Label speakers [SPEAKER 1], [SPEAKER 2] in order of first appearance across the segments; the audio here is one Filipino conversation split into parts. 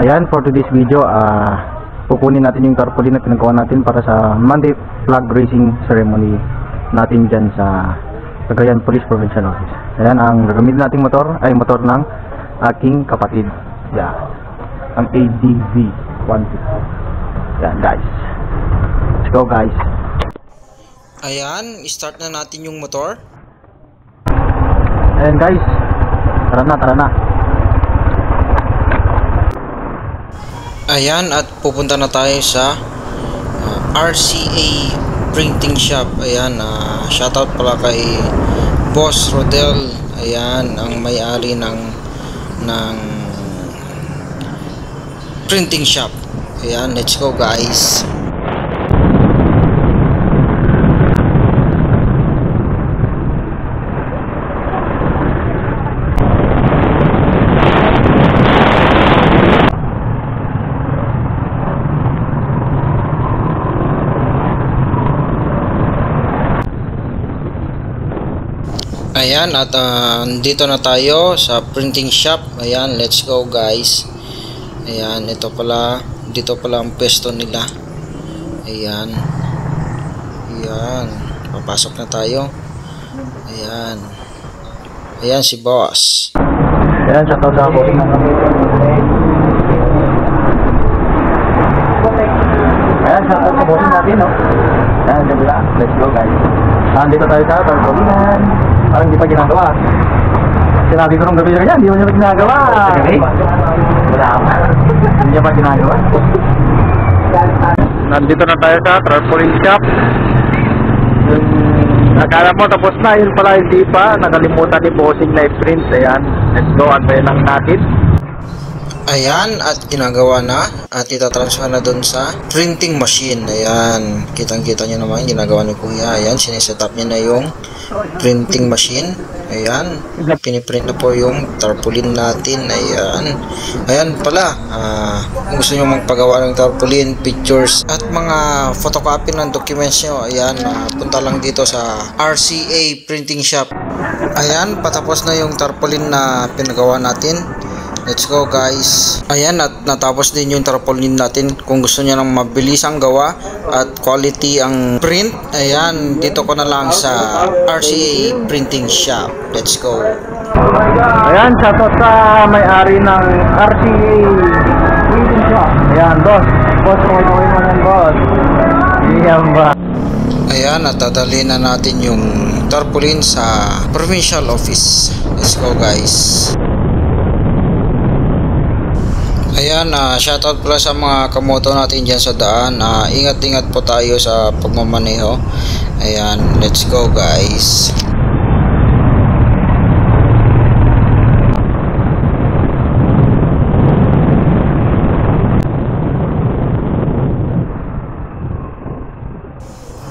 [SPEAKER 1] Ayan, for today's video, pupunin natin yung tarpaulin na pinagawa natin para sa Monday flag raising ceremony natin dyan sa Cagayan Police Provincial Office. Ayan, ang gagamitin nating motor ay motor ng aking kapatid. Yeah, ang ADV 150. Ayan guys, let's go guys.
[SPEAKER 2] Ayan, start na natin yung motor.
[SPEAKER 1] Ayan guys, tara na.
[SPEAKER 2] Ayan, at pupunta na tayo sa RCA Printing Shop. Ayan, shoutout pala kay Boss Rodel. Ayan, ang may-ari ng printing shop. Ayan, let's go guys. Ayan, at dito na tayo sa printing shop. Ayan, let's go guys. Ayan, dito pala ang pwesto nila. Ayan. Ayan, papasok na tayo. Ayan. Ayan si boss.
[SPEAKER 1] Ayan, shoutout sa boss na kami. Ayan, shoutout sa boss natin, no? Ayan, ganda. Let's go guys. Dito tayo sa tarpaulinan. Parang hindi pa ginagawa. Sinabi ko nung gabi na ganyan, hindi mo niya pa ginagawa. Wala pa. Hindi niya pa ginagawa. Nandito na tayo sa tarpaulin shop. Nakala mo tapos na, yun pala hindi pa. Nakalimutan ni bossing na i-print. Ayan, let's go, antayin lang natin.
[SPEAKER 2] Ayan, at ginagawa na at itatransfer na dun sa printing machine. Ayan, kitang-kita nyo naman ginagawa ni kuya. Ayan, sineset-up niya na yung printing machine. Ayan, piniprint na po yung tarpaulin natin. Ayan, ayan pala, kung gusto nyo magpagawa ng tarpaulin, pictures at mga photocopy ng documents nyo, ayan, punta lang dito sa RCA Printing Shop. Ayan, patapos na yung tarpaulin na pinagawa natin. Let's go guys. Ayan, at natapos din yung tarpaulin natin. Kung gusto niya ng mabilis ang gawa at quality ang print, ayan, dito ko na lang sa RCA Printing Shop. Let's go.
[SPEAKER 1] Ayan, shoutout sa may-ari ng RCA Printing Shop. Ayan, boss okay mo yan, boss. Ayan ba?
[SPEAKER 2] Ayan, at dadali na natin yung tarpaulin sa provincial office. Let's go guys. Ayan, shoutout pala sa mga kamoto natin dyan sa daan. Ingat-ingat po tayo sa pagmamaneho. Ayan, let's go guys.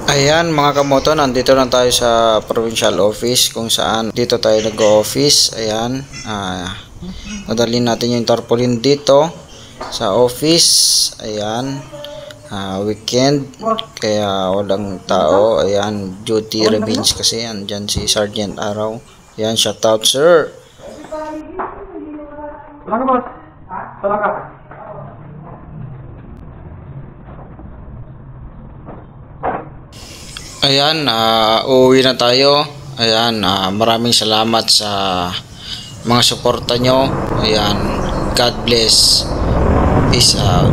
[SPEAKER 2] Ayan mga kamoto, nandito na tayo sa provincial office kung saan dito tayo nag-office. Ayan, madalhin natin yung tarpaulin dito sa office. Ayan, weekend kaya walang tao. Ayan, duty remains kasi andyan si Sergeant Araw. Ayan, shout out sir.
[SPEAKER 1] Salamat boss. Salamat.
[SPEAKER 2] Ayan, uuwi na tayo. Ayan, maraming salamat sa mga suporta nyo. Ayan, God bless. Peace out.